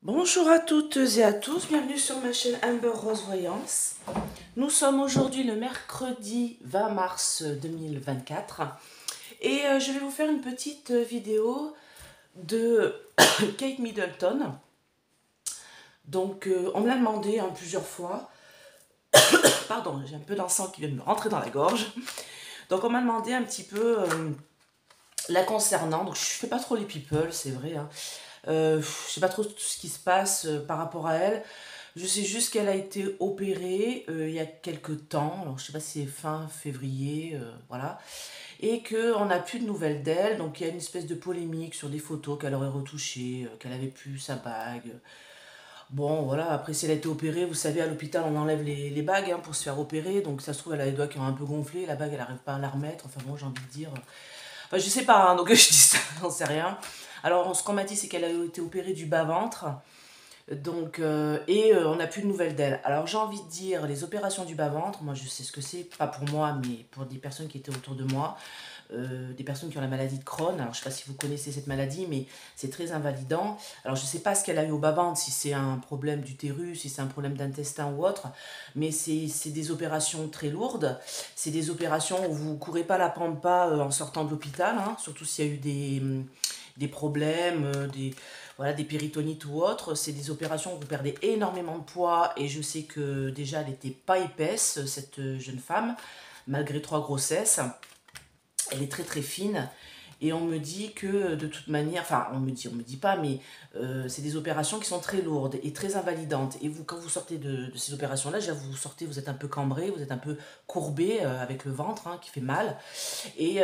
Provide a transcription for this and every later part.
Bonjour à toutes et à tous, bienvenue sur ma chaîne Amber Rose Voyance. Nous sommes aujourd'hui le mercredi 20 mars 2024 et je vais vous faire une petite vidéo de Kate Middleton. Donc on me l'a demandé plusieurs fois, pardon, j'ai un peu d'encens qui vient de me rentrer dans la gorge. Donc on m'a demandé un petit peu la concernant, donc je fais pas trop les people, c'est vrai, hein. Je sais pas trop tout ce qui se passe par rapport à elle. Je sais juste qu'elle a été opérée il y a quelques temps. Alors, je sais pas si c'est fin février, voilà. Et qu'on n'a plus de nouvelles d'elle. Donc, il y a une espèce de polémique sur des photos qu'elle aurait retouchées, qu'elle avait plus sa bague. Bon, voilà. Après, si elle a été opérée, vous savez, à l'hôpital, on enlève les bagues pour se faire opérer. Donc, ça se trouve, elle a les doigts qui ont un peu gonflé. La bague, elle n'arrive pas à la remettre. Enfin, bon, j'ai envie de dire. Enfin, je sais pas, hein, donc je dis ça, j'en sais rien. Alors, ce qu'on m'a dit, c'est qu'elle a été opérée du bas-ventre. Donc, on n'a plus de nouvelles d'elle. Alors, j'ai envie de dire, les opérations du bas-ventre, moi je sais ce que c'est, pas pour moi, mais pour des personnes qui étaient autour de moi, des personnes qui ont la maladie de Crohn. Alors, je sais pas si vous connaissez cette maladie, mais c'est très invalidant. Alors, je sais pas ce qu'elle a eu au bas-ventre, si c'est un problème d'utérus, si c'est un problème d'intestin ou autre, mais c'est des opérations très lourdes. C'est des opérations où vous courez pas la pampa en sortant de l'hôpital, hein, surtout s'il y a eu des problèmes, voilà, des péritonites ou autres. C'est des opérations où vous perdez énormément de poids et je sais que déjà elle n'était pas épaisse, cette jeune femme, malgré 3 grossesses. Elle est très très fine et on me dit que de toute manière, enfin on me dit pas, mais c'est des opérations qui sont très lourdes et très invalidantes. Et vous, quand vous sortez de ces opérations-là, déjà vous sortez, vous êtes un peu cambré, vous êtes un peu courbé avec le ventre qui fait mal et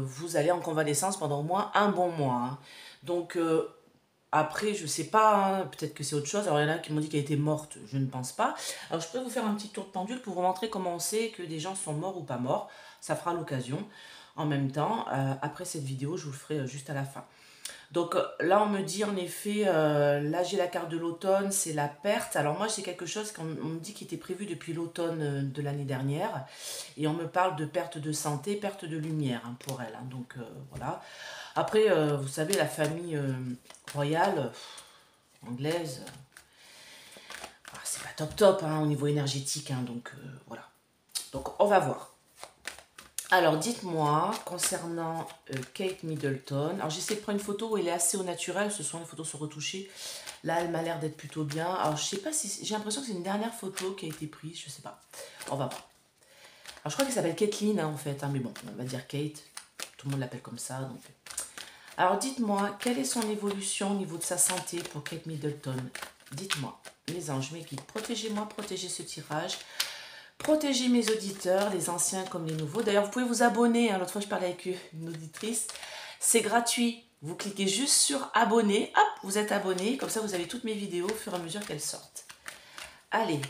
vous allez en convalescence pendant au moins un bon mois, hein. Donc après, je sais pas, hein, peut-être que c'est autre chose. Alors, il y en a qui m'ont dit qu'elle était morte, je ne pense pas. Alors, je pourrais vous faire un petit tour de pendule pour vous montrer comment on sait que des gens sont morts ou pas morts. Ça fera l'occasion. En même temps, après cette vidéo, je vous le ferai juste à la fin. Donc là, on me dit en effet, là j'ai la carte de l'automne, c'est la perte. Alors moi, c'est quelque chose qu'on me dit qui était prévu depuis l'automne de l'année dernière. Et on me parle de perte de santé, perte de lumière pour elle, hein. Donc voilà. Après, vous savez, la famille royale, anglaise, c'est pas top top au niveau énergétique, hein, donc voilà. Donc on va voir. Alors dites-moi, concernant Kate Middleton, alors j'essaie de prendre une photo où elle est assez au naturel, ce sont les photos sont retouchées. Là, elle m'a l'air d'être plutôt bien. Alors je sais pas si, j'ai l'impression que c'est une dernière photo qui a été prise, je sais pas. On va voir. Alors je crois qu'elle s'appelle Kathleen en fait, mais bon, on va dire Kate, tout le monde l'appelle comme ça, donc... Alors dites-moi, quelle est son évolution au niveau de sa santé pour Kate Middleton? Dites-moi, mes anges, mes guides, protégez-moi, protégez ce tirage. Protégez mes auditeurs, les anciens comme les nouveaux. D'ailleurs, vous pouvez vous abonner. L'autre fois, je parlais avec une auditrice. C'est gratuit. Vous cliquez juste sur abonner. Hop, vous êtes abonné. Comme ça, vous avez toutes mes vidéos au fur et à mesure qu'elles sortent. Allez,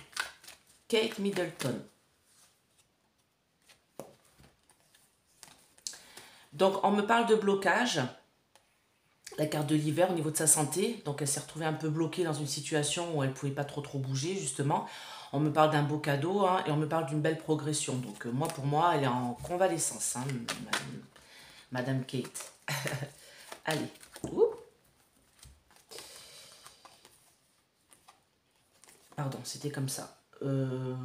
Kate Middleton. Donc, on me parle de blocage. La carte de l'hiver au niveau de sa santé. Donc, elle s'est retrouvée un peu bloquée dans une situation où elle ne pouvait pas trop bouger, justement. On me parle d'un beau cadeau et on me parle d'une belle progression. Donc, moi, pour moi, elle est en convalescence, Madame Kate. Allez. Ouh. Pardon, c'était comme ça.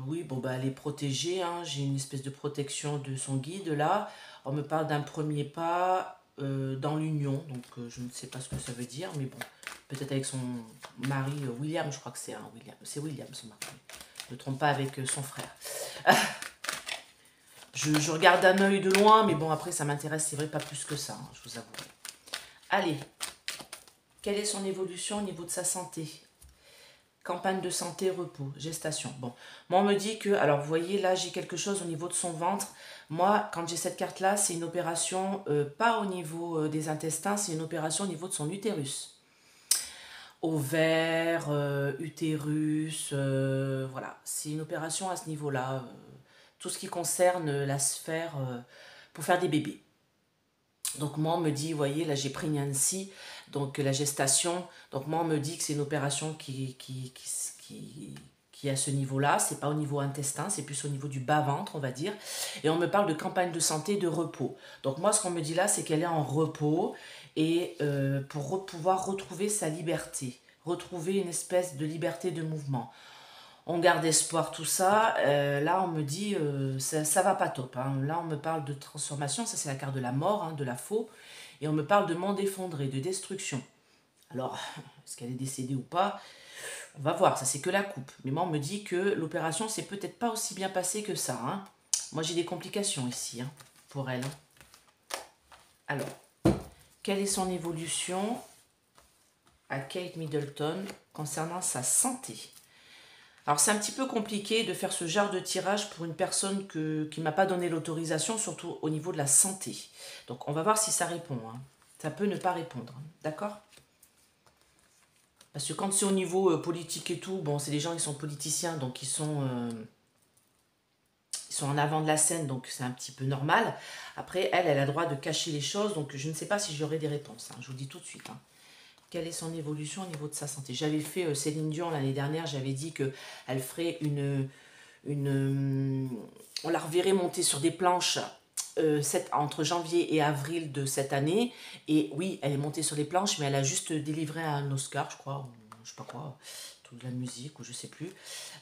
Oui, bon, bah, elle est protégée, hein. J'ai une espèce de protection de son guide, là. On me parle d'un premier pas dans l'union. Donc, je ne sais pas ce que ça veut dire, mais bon. Peut-être avec son mari, William, je crois que c'est William. C'est William, son mari. Ne trompe pas avec son frère. Je regarde d'un œil de loin, mais bon, après, ça m'intéresse, c'est vrai, pas plus que ça, hein, je vous avoue. Allez, quelle est son évolution au niveau de sa santé? Campagne de santé, repos, gestation. Bon, moi, on me dit que, alors, vous voyez, là, j'ai quelque chose au niveau de son ventre. Moi, quand j'ai cette carte-là, c'est une opération, pas au niveau des intestins, c'est une opération au niveau de son utérus. Ovaire, utérus, voilà. C'est une opération à ce niveau-là. Tout ce qui concerne la sphère pour faire des bébés. Donc moi on me dit, vous voyez, là j'ai pris Nancy, donc la gestation. Donc moi on me dit que c'est une opération qui est à ce niveau-là. C'est pas au niveau intestin, c'est plus au niveau du bas-ventre, on va dire. Et on me parle de campagne de santé, de repos. Donc moi ce qu'on me dit là, c'est qu'elle est en repos et pour pouvoir retrouver sa liberté. retrouver une espèce de liberté de mouvement. On garde espoir, tout ça. Là, on me dit, ça va pas top, hein. Là, on me parle de transformation. Ça, c'est la carte de la mort, hein, de la faux. Et on me parle de monde effondré, de destruction. Alors, est-ce qu'elle est décédée ou pas? On va voir, ça c'est que la coupe. Mais moi, on me dit que l'opération s'est peut-être pas aussi bien passée que ça, hein. Moi, j'ai des complications ici, hein, pour elle, hein. Alors, quelle est son évolution à Kate Middleton concernant sa santé? Alors, c'est un petit peu compliqué de faire ce genre de tirage pour une personne qui ne m'a pas donné l'autorisation, surtout au niveau de la santé. Donc, on va voir si ça répond, hein. Ça peut ne pas répondre, hein. D'accord? Parce que quand c'est au niveau politique et tout, bon, c'est des gens qui sont politiciens, donc ils sont en avant de la scène, donc c'est un petit peu normal. Après, elle a le droit de cacher les choses, donc je ne sais pas si j'aurai des réponses, hein. Je vous le dis tout de suite, hein. Quelle est son évolution au niveau de sa santé? J'avais fait Céline Dion l'année dernière, j'avais dit qu'elle ferait on la reverrait monter sur des planches entre janvier et avril de cette année. Et oui, elle est montée sur les planches, mais elle a juste délivré un Oscar, je crois, ou je sais pas quoi, tout de la musique, ou je sais plus.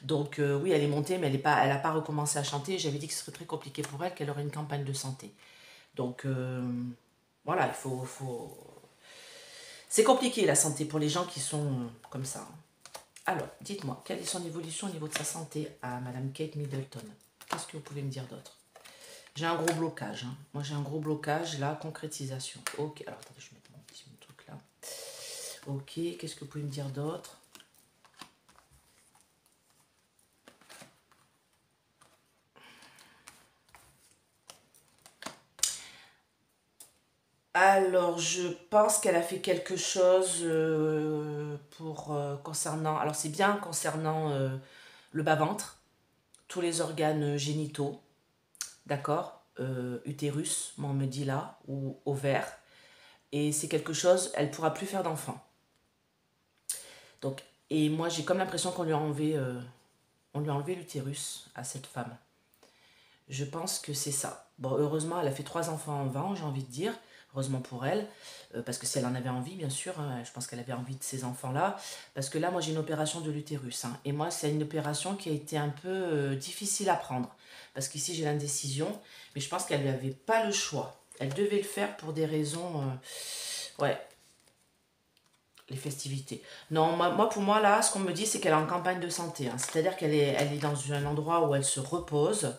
Donc oui, elle est montée, mais elle n'a pas recommencé à chanter. J'avais dit que ce serait très compliqué pour elle, qu'elle aurait une campagne de santé. Donc voilà, il faut... C'est compliqué la santé pour les gens qui sont comme ça. Alors, dites-moi, quelle est son évolution au niveau de sa santé à Madame Kate Middleton? Qu'est-ce que vous pouvez me dire d'autre? J'ai un gros blocage, hein. Moi, j'ai un gros blocage, la concrétisation. Ok, alors attendez, je vais mettre mon petit truc là. Ok, qu'est-ce que vous pouvez me dire d'autre? Alors, je pense qu'elle a fait quelque chose concernant... Alors, c'est bien concernant le bas-ventre, tous les organes génitaux, d'accord, utérus, on me dit là, ou ovaire. Et c'est quelque chose, elle ne pourra plus faire d'enfant. Donc, et moi, j'ai comme l'impression qu'on lui a enlevé l'utérus à cette femme. Je pense que c'est ça. Bon, heureusement, elle a fait 3 enfants en 20, j'ai envie de dire. Heureusement pour elle, parce que si elle en avait envie, bien sûr, hein, je pense qu'elle avait envie de ces enfants-là. Parce que là, moi, j'ai une opération de l'utérus, hein, et moi, c'est une opération qui a été un peu difficile à prendre. Parce qu'ici, j'ai l'indécision, mais je pense qu'elle n'avait pas le choix. Elle devait le faire pour des raisons... ouais, les festivités. Non, pour moi, là, ce qu'on me dit, c'est qu'elle est en campagne de santé, hein. C'est-à-dire elle est dans un endroit où elle se repose,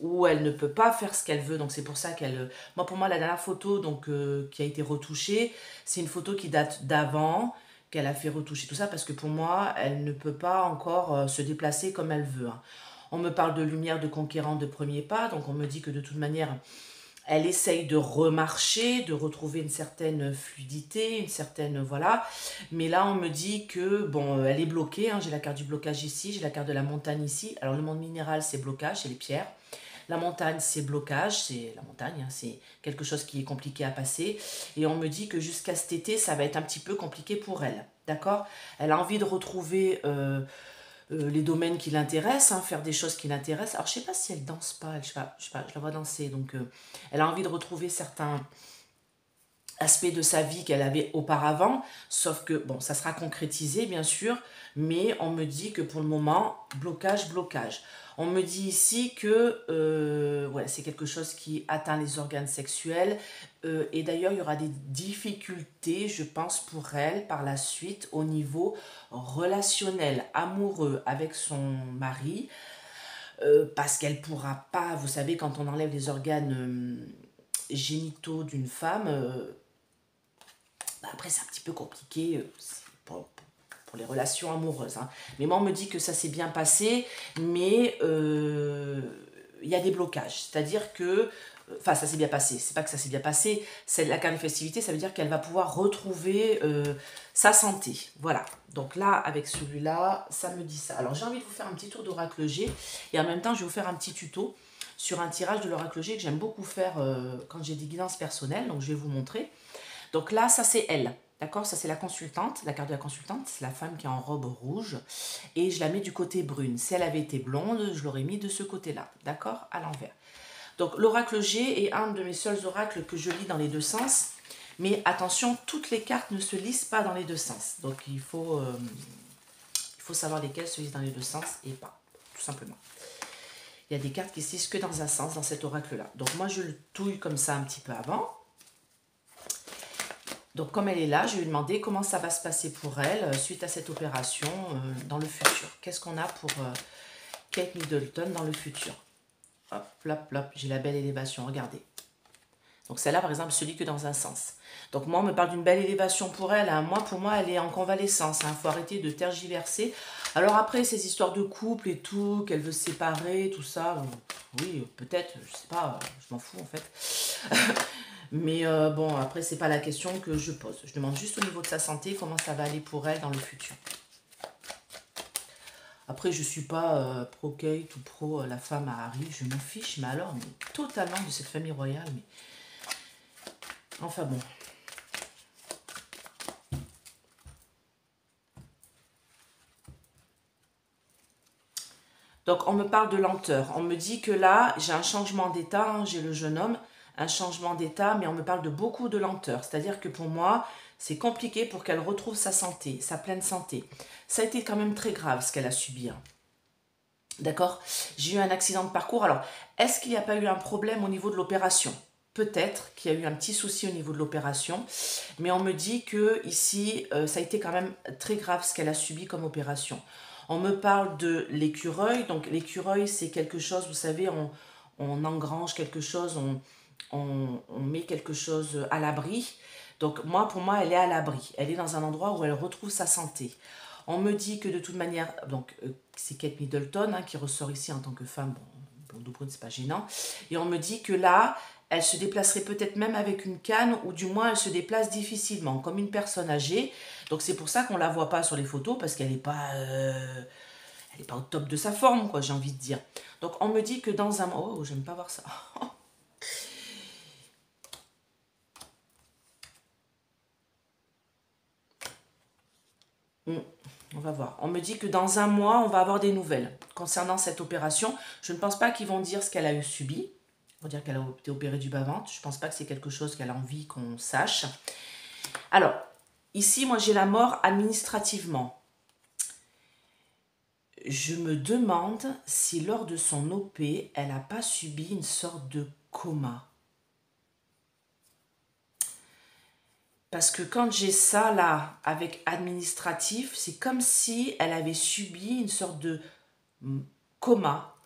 où elle ne peut pas faire ce qu'elle veut. Donc, c'est pour ça qu'elle... Moi, pour moi, la dernière photo donc, qui a été retouchée, c'est une photo qui date d'avant, qu'elle a fait retoucher tout ça, parce que pour moi, elle ne peut pas encore se déplacer comme elle veut, hein. On me parle de lumière de conquérante de premier pas, donc on me dit que de toute manière... Elle essaye de remarcher, de retrouver une certaine fluidité, une certaine... Voilà. Mais là, on me dit que, bon, elle est bloquée, hein. J'ai la carte du blocage ici, j'ai la carte de la montagne ici. Alors, le monde minéral, c'est blocage, c'est les pierres. La montagne, c'est blocage, c'est la montagne, hein, c'est quelque chose qui est compliqué à passer. Et on me dit que jusqu'à cet été, ça va être un petit peu compliqué pour elle. D'accord? Elle a envie de retrouver... les domaines qui l'intéressent, hein, faire des choses qui l'intéressent. Alors, je sais pas si elle danse pas, je sais pas, je la vois danser, donc elle a envie de retrouver certains aspects de sa vie qu'elle avait auparavant, sauf que, bon, ça sera concrétisé, bien sûr, mais on me dit que pour le moment, blocage, blocage. On me dit ici que ouais, c'est quelque chose qui atteint les organes sexuels, et d'ailleurs, il y aura des difficultés, je pense, pour elle, par la suite, au niveau relationnel, amoureux avec son mari, parce qu'elle pourra pas, vous savez, quand on enlève les organes génitaux d'une femme, bah après c'est un petit peu compliqué pour les relations amoureuses, hein. Mais moi on me dit que ça s'est bien passé, mais il y a des blocages, c'est-à-dire que, enfin ça s'est bien passé, c'est pas que ça s'est bien passé, c'est la carte de festivité, ça veut dire qu'elle va pouvoir retrouver sa santé, voilà. Donc là, avec celui-là, ça me dit ça. Alors j'ai envie de vous faire un petit tour d'oracle G, et en même temps je vais vous faire un petit tuto sur un tirage de l'oracle G que j'aime beaucoup faire quand j'ai des guidances personnelles, donc je vais vous montrer. Donc là, ça c'est elle, d'accord? Ça c'est la consultante, la carte de la consultante, c'est la femme qui est en robe rouge, et je la mets du côté brune. Si elle avait été blonde, je l'aurais mis de ce côté-là, d'accord? À l'envers. Donc l'oracle G est un de mes seuls oracles que je lis dans les deux sens, Mais attention, toutes les cartes ne se lisent pas dans les deux sens. Donc il faut savoir lesquelles se lisent dans les deux sens et pas, tout simplement. Il y a des cartes qui se lisent que dans un sens dans cet oracle-là. Donc moi, je le touille comme ça un petit peu avant. Donc comme elle est là, je vais lui demander comment ça va se passer pour elle suite à cette opération dans le futur. Qu'est-ce qu'on a pour Kate Middleton dans le futur? Hop, hop, hop, j'ai la belle élévation, regardez. Donc celle-là, par exemple, se lit que dans un sens. Donc moi, on me parle d'une belle élévation pour elle. Hein. Moi, pour moi, elle est en convalescence. Il faut arrêter de tergiverser. Alors après, ces histoires de couple et tout, qu'elle veut se séparer, tout ça, oui, peut-être, je sais pas, je m'en fous en fait. Mais bon, après, c'est pas la question que je pose. Je demande juste au niveau de sa santé, comment ça va aller pour elle dans le futur. Après, je suis pas pro-Kate ou pro la femme à Harry, je m'en fiche, mais alors, mais totalement de cette famille royale, mais... Enfin bon. Donc, on me parle de lenteur. On me dit que là, j'ai un changement d'état, hein, j'ai le jeune homme, un changement d'état, mais on me parle de beaucoup de lenteur. C'est-à-dire que pour moi, c'est compliqué pour qu'elle retrouve sa santé, sa pleine santé. Ça a été quand même très grave ce qu'elle a subi. Hein. D'accord? J'ai eu un accident de parcours. Alors, est-ce qu'il n'y a pas eu un problème au niveau de l'opération? Peut-être qu'il y a eu un petit souci au niveau de l'opération, mais on me dit que ici, ça a été quand même très grave ce qu'elle a subi comme opération. On me parle de l'écureuil. Donc l'écureuil, c'est quelque chose, vous savez, on engrange quelque chose, on met quelque chose à l'abri. Donc moi, pour moi, elle est à l'abri. Elle est dans un endroit où elle retrouve sa santé. On me dit que de toute manière, donc c'est Kate Middleton hein, qui ressort ici en tant que femme, bon, Brune, c'est pas gênant. Et on me dit que là, elle se déplacerait peut-être même avec une canne, ou du moins elle se déplace difficilement, comme une personne âgée. Donc c'est pour ça qu'on la voit pas sur les photos, parce qu'elle n'est pas, elle est pas au top de sa forme, quoi, j'ai envie de dire. Donc on me dit que dans un... Oh, j'aime pas voir ça. On va voir. On me dit que dans un mois, on va avoir des nouvelles concernant cette opération. Je ne pense pas qu'ils vont dire ce qu'elle a eu subi. Ils vont dire qu'elle a été opérée du bas-ventre. Je ne pense pas que c'est quelque chose qu'elle a envie qu'on sache. Alors, ici, moi, j'ai la mort administrativement. Je me demande si lors de son OP, elle n'a pas subi une sorte de coma. Parce que quand j'ai ça là, avec administratif, c'est comme si elle avait subi une sorte de coma.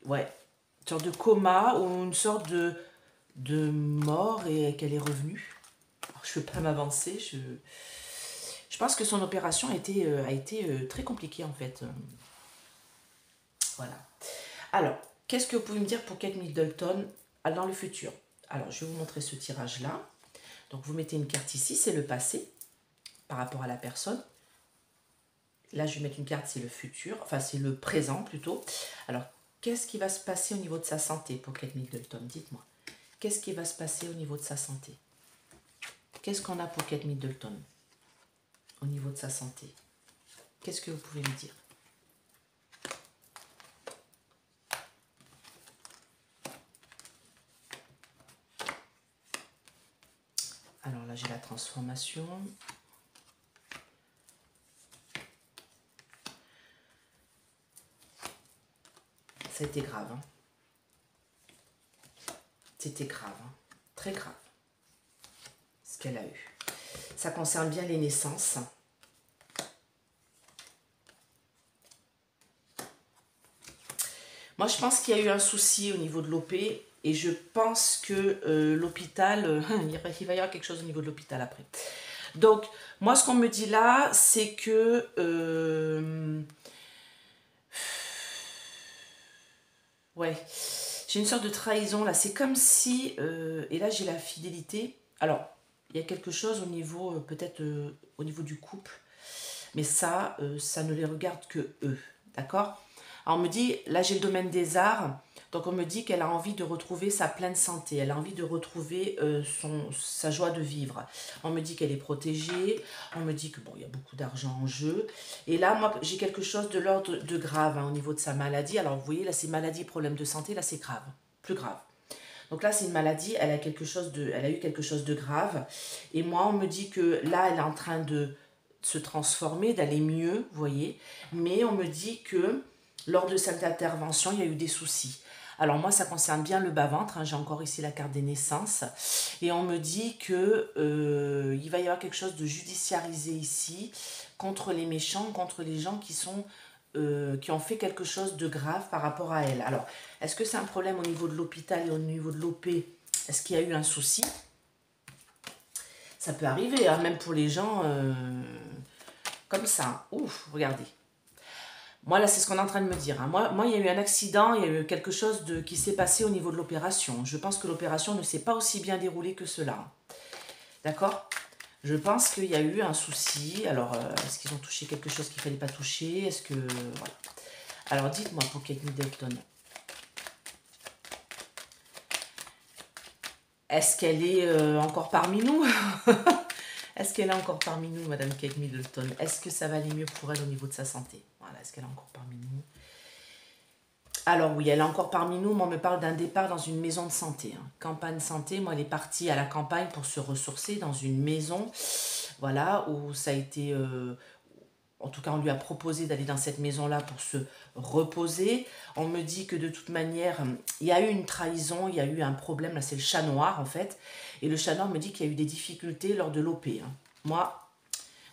Ouais, une sorte de coma ou une sorte de mort et qu'elle est revenue. Alors, je ne veux pas m'avancer, je pense que son opération a été très compliquée en fait. Voilà. Alors, qu'est-ce que vous pouvez me dire pour Kate Middleton dans le futur? Alors, je vais vous montrer ce tirage-là. Donc, vous mettez une carte ici, c'est le passé par rapport à la personne. Là, je vais mettre une carte, c'est le futur, enfin, c'est le présent plutôt. Alors, qu'est-ce qui va se passer au niveau de sa santé pour Kate Middleton? Dites-moi. Qu'est-ce qui va se passer au niveau de sa santé? Qu'est-ce qu'on a pour Kate Middleton au niveau de sa santé? Qu'est-ce que vous pouvez me dire? Alors là, j'ai la transformation. Ça a été grave. Hein. C'était grave. Hein. Très grave. Ce qu'elle a eu. Ça concerne bien les naissances. Moi, je pense qu'il y a eu un souci au niveau de l'OP. Et je pense que l'hôpital, il va y avoir quelque chose au niveau de l'hôpital après. Donc, moi, ce qu'on me dit là, c'est que... ouais, j'ai une sorte de trahison là. C'est comme si... et là, j'ai la fidélité. Alors, il y a quelque chose au niveau, peut-être au niveau du couple. Mais ça, ça ne les regarde que eux. D'accord? Alors, on me dit, là, j'ai le domaine des arts. Donc, on me dit qu'elle a envie de retrouver sa pleine santé. Elle a envie de retrouver sa joie de vivre. On me dit qu'elle est protégée. On me dit que, bon, il y a beaucoup d'argent en jeu. Et là, moi, j'ai quelque chose de l'ordre de grave hein, au niveau de sa maladie. Alors, vous voyez, là, c'est maladie, problème de santé. Là, c'est grave. Plus grave. Donc là, c'est une maladie, elle a eu quelque chose de grave. Et moi, on me dit que là, elle est en train de se transformer, d'aller mieux, vous voyez. Mais on me dit que lors de cette intervention, il y a eu des soucis. Alors moi, ça concerne bien le bas-ventre, hein, j'ai encore ici la carte des naissances. Et on me dit que il va y avoir quelque chose de judiciarisé ici, contre les méchants, contre les gens qui ont fait quelque chose de grave par rapport à elle. Alors, est-ce que c'est un problème au niveau de l'hôpital et au niveau de l'OP? Est-ce qu'il y a eu un souci? Ça peut arriver, hein, même pour les gens comme ça. Ouf, regardez. Moi, là, c'est ce qu'on est en train de me dire. Hein. Moi, il y a eu un accident, il y a eu quelque chose qui s'est passé au niveau de l'opération. Je pense que l'opération ne s'est pas aussi bien déroulée que cela. D'accord? Je pense qu'il y a eu un souci. Alors, est-ce qu'ils ont touché quelque chose qu'il ne fallait pas toucher? Est-ce que... Voilà. Alors, dites-moi pour Kate Middleton. Est-ce qu'elle est encore parmi nous? Est-ce qu'elle est encore parmi nous, Madame Kate Middleton? Est-ce que ça va aller mieux pour elle au niveau de sa santé? Voilà, est-ce qu'elle est encore parmi nous? Alors oui, elle est encore parmi nous, mais on me parle d'un départ dans une maison de santé. Hein. Campagne santé, moi elle est partie à la campagne pour se ressourcer dans une maison, voilà, où ça a été... en tout cas, on lui a proposé d'aller dans cette maison-là pour se reposer. On me dit que de toute manière, il y a eu une trahison, il y a eu un problème. Là, c'est le chat noir, en fait. Et le chat noir me dit qu'il y a eu des difficultés lors de l'OP. Hein. Moi,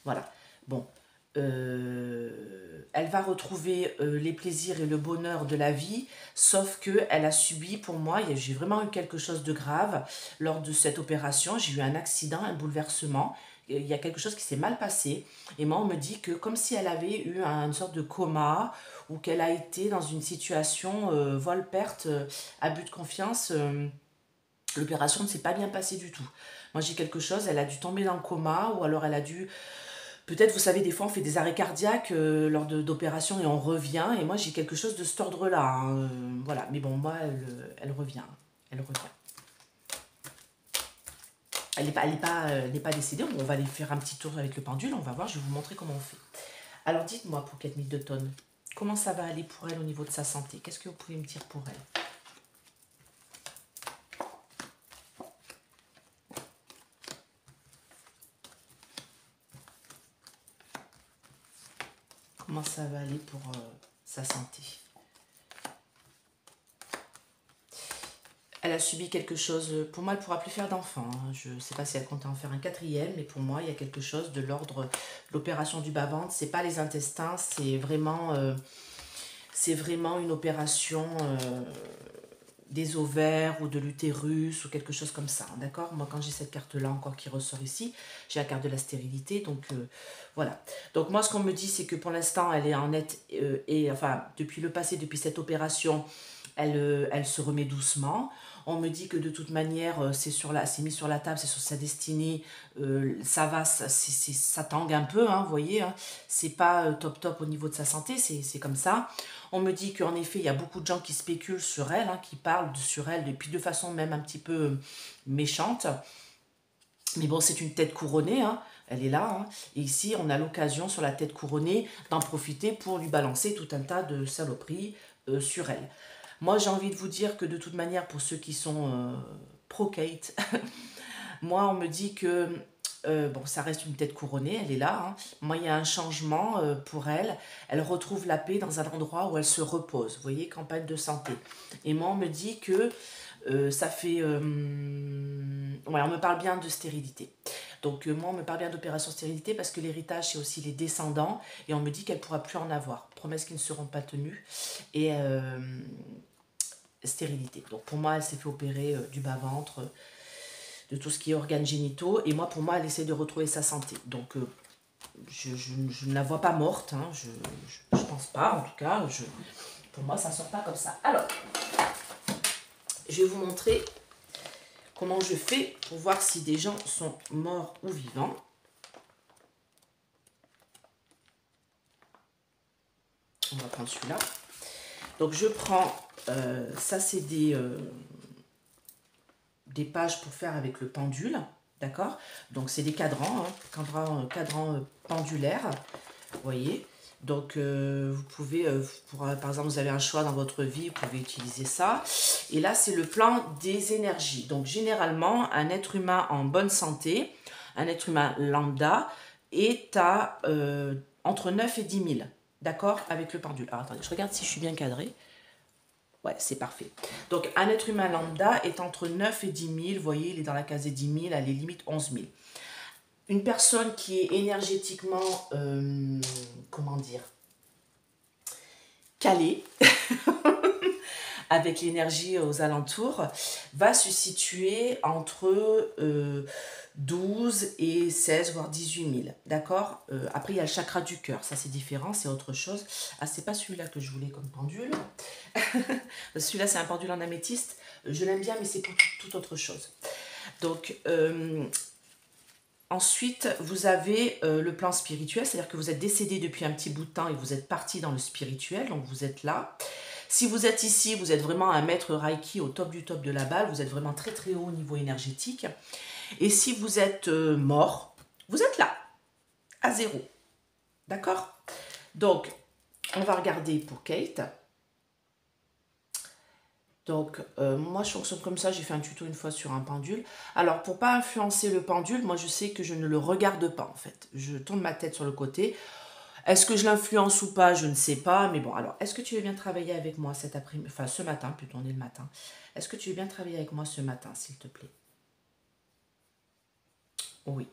voilà. Bon. Elle va retrouver les plaisirs et le bonheur de la vie, sauf qu'elle a subi, pour moi, j'ai vraiment eu quelque chose de grave lors de cette opération. J'ai eu un accident, un bouleversement. Il y a quelque chose qui s'est mal passé. Et moi, on me dit que comme si elle avait eu une sorte de coma ou qu'elle a été dans une situation vol-perte, abus de confiance. L'opération ne s'est pas bien passée du tout. Moi, j'ai quelque chose, elle a dû tomber dans le coma ou alors elle a dû... Peut-être, vous savez, des fois, on fait des arrêts cardiaques lors d'opérations et on revient. Et moi, j'ai quelque chose de cet ordre-là. Hein. Voilà. Mais bon, moi, elle revient. Elle revient. Elle n'est pas décédée. On va aller faire un petit tour avec le pendule. On va voir. Je vais vous montrer comment on fait. Alors, dites-moi pour Kate Middleton, comment ça va aller pour elle au niveau de sa santé? Qu'est-ce que vous pouvez me dire pour elle? Comment ça va aller pour sa santé? Elle a subi quelque chose, pour moi elle ne pourra plus faire d'enfant, hein. Je ne sais pas si elle compte en faire un quatrième, mais pour moi il y a quelque chose de l'ordre de l'opération du bas-ventre, c'est pas les intestins, c'est vraiment une opération des ovaires ou de l'utérus ou quelque chose comme ça, d'accord? Moi quand j'ai cette carte-là encore qui ressort ici, j'ai la carte de la stérilité, donc voilà. Donc moi ce qu'on me dit c'est que pour l'instant elle est en net, et enfin depuis le passé, depuis cette opération, elle se remet doucement. On me dit que de toute manière, c'est mis sur la table, c'est sur sa destinée. Ça va, ça tangue un peu, hein, vous voyez. Hein, c'est pas top top au niveau de sa santé, c'est comme ça. On me dit qu'en effet, il y a beaucoup de gens qui spéculent sur elle, hein, qui parlent sur elle, et puis de façon même un petit peu méchante. Mais bon, c'est une tête couronnée, hein, elle est là. Hein, et ici, on a l'occasion sur la tête couronnée d'en profiter pour lui balancer tout un tas de saloperies sur elle. Moi, j'ai envie de vous dire que de toute manière, pour ceux qui sont pro-Kate, moi, on me dit que, bon, ça reste une tête couronnée, elle est là. Hein. Moi, il y a un changement pour elle. Elle retrouve la paix dans un endroit où elle se repose. Vous voyez, campagne de santé. Et moi, on me dit que ça fait... ouais, on me parle bien de stérilité. Donc moi, on me parle bien d'opération stérilité parce que l'héritage, c'est aussi les descendants. Et on me dit qu'elle ne pourra plus en avoir. Promesses qui ne seront pas tenues. Et stérilité. Donc pour moi, elle s'est fait opérer du bas-ventre, de tout ce qui est organes génitaux. Et moi, pour moi, elle essaie de retrouver sa santé. Donc je ne la vois pas morte. Hein. Je pense pas, en tout cas. Pour moi, ça ne sort pas comme ça. Alors, je vais vous montrer comment je fais pour voir si des gens sont morts ou vivants. On va prendre celui-là. Donc je prends, ça c'est des pages pour faire avec le pendule, d'accord? Donc c'est des cadrans, hein, cadrans pendulaires, vous voyez? Donc, vous pouvez, par exemple, vous avez un choix dans votre vie, vous pouvez utiliser ça. Et là, c'est le plan des énergies. Donc, généralement, un être humain en bonne santé, un être humain lambda, est à entre 9 et 10 000. D'accord? Avec le pendule. Alors, attendez, je regarde si je suis bien cadrée. Ouais, c'est parfait. Donc, un être humain lambda est entre 9 et 10 000. Vous voyez, il est dans la case des 10 000, à les limites 11 000. Une personne qui est énergétiquement, comment dire, calée, avec l'énergie aux alentours, va se situer entre 12 et 16, voire 18 000. D'accord? Après, il y a le chakra du cœur. Ça, c'est différent, c'est autre chose. Ah, c'est pas celui-là que je voulais comme pendule. Celui-là, c'est un pendule en améthyste. Je l'aime bien, mais c'est pour toute autre chose. Donc, ensuite, vous avez le plan spirituel, c'est-à-dire que vous êtes décédé depuis un petit bout de temps et vous êtes parti dans le spirituel, donc vous êtes là. Si vous êtes ici, vous êtes vraiment un maître Reiki au top du top de la balle, vous êtes vraiment très très haut au niveau énergétique. Et si vous êtes mort, vous êtes là, à zéro. D'accord? Donc, on va regarder pour Kate. Donc, moi, je fonctionne comme ça. J'ai fait un tuto une fois sur un pendule. Alors, pour pas influencer le pendule, moi, je sais que je ne le regarde pas, en fait. Je tourne ma tête sur le côté. Est-ce que je l'influence ou pas? Je ne sais pas. Mais bon, alors, est-ce que tu veux bien travailler avec moi cet après-midi? Enfin, ce matin, plutôt, on est le matin. Est-ce que tu veux bien travailler avec moi ce matin, s'il te plaît? Oui.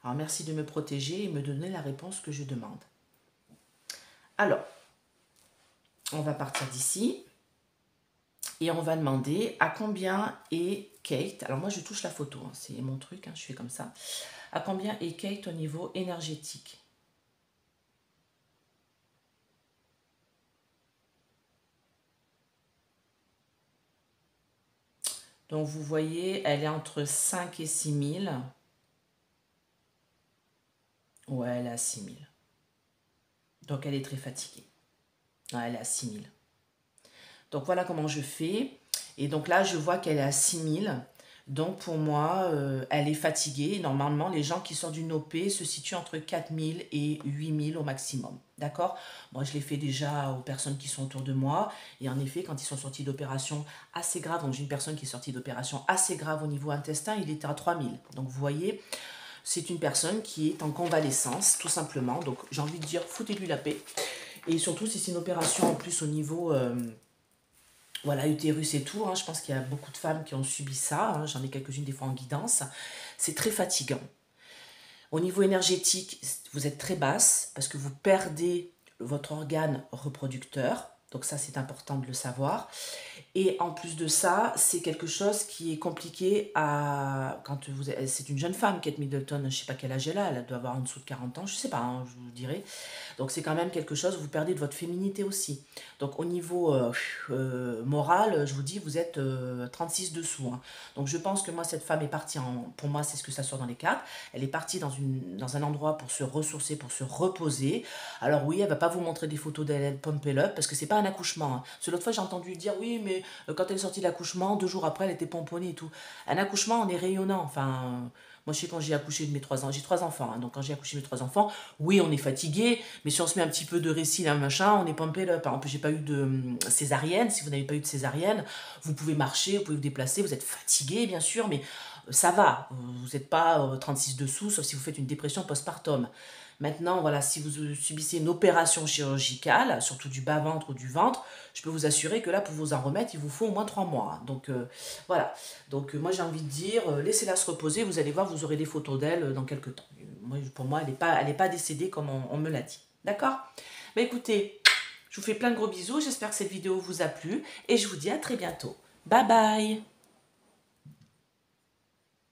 Alors, merci de me protéger et me donner la réponse que je demande. Alors, on va partir d'ici. Et on va demander à combien est Kate. Alors moi je touche la photo, hein, c'est mon truc, hein, je fais comme ça. À combien est Kate au niveau énergétique? Donc vous voyez, elle est entre 5 et 6 000. Ouais, elle est à 6 000. Donc elle est très fatiguée. Ouais, elle est à 6 000. Donc voilà comment je fais. Et donc là, je vois qu'elle est à 6 000. Donc pour moi, elle est fatiguée. Normalement, les gens qui sortent d'une OP se situent entre 4 000 et 8 000 au maximum. D'accord? Moi, je l'ai fait déjà aux personnes qui sont autour de moi. Et en effet, quand ils sont sortis d'opération assez grave, donc j'ai une personne qui est sortie d'opération assez grave au niveau intestin, il était à 3 000. Donc vous voyez, c'est une personne qui est en convalescence, tout simplement. Donc j'ai envie de dire, foutez-lui la paix. Et surtout si c'est une opération en plus au niveau... voilà, utérus et tout, hein, je pense qu'il y a beaucoup de femmes qui ont subi ça, hein, j'en ai quelques-unes des fois en guidance, c'est très fatigant. Au niveau énergétique, vous êtes très basse parce que vous perdez votre organe reproducteur, donc ça c'est important de le savoir. Et en plus de ça, c'est quelque chose qui est compliqué à... Quand vous... C'est une jeune femme, Kate Middleton, je ne sais pas quel âge elle doit avoir en dessous de 40 ans, je ne sais pas, hein, je vous dirai. Donc c'est quand même quelque chose, vous perdez de votre féminité aussi. Donc au niveau moral, je vous dis, vous êtes 36 dessous. Hein. Donc je pense que moi, cette femme est partie, pour moi c'est ce que ça sort dans les cartes, elle est partie dans un endroit pour se ressourcer, pour se reposer. Alors oui, elle ne va pas vous montrer des photos d'elle, elle pump elle up, parce que c'est pas un accouchement. Hein. Parce que l'autre fois j'ai entendu dire, oui, mais quand elle est sortie de l'accouchement, 2 jours après, elle était pomponnée et tout. Un accouchement, on est rayonnant. Enfin, moi, je sais quand j'ai accouché de mes 3 ans, j'ai 3 enfants, hein, donc quand j'ai accouché de mes 3 enfants, oui, on est fatigué, mais si on se met un petit peu de récit, là, machin, on est pumpé là. Par exemple, j'ai pas eu de césarienne. Si vous n'avez pas eu de césarienne, vous pouvez marcher, vous pouvez vous déplacer, vous êtes fatigué, bien sûr, mais ça va. Vous n'êtes pas 36 dessous, sauf si vous faites une dépression postpartum. Maintenant, voilà, si vous subissez une opération chirurgicale, surtout du bas-ventre ou du ventre, je peux vous assurer que là, pour vous en remettre, il vous faut au moins 3 mois. Hein. Donc, voilà. Donc, moi, j'ai envie de dire, laissez-la se reposer. Vous allez voir, vous aurez des photos d'elle dans quelques temps. Moi, pour moi, elle n'est pas décédée comme on me l'a dit. D'accord? Mais écoutez, je vous fais plein de gros bisous. J'espère que cette vidéo vous a plu. Et je vous dis à très bientôt. Bye bye!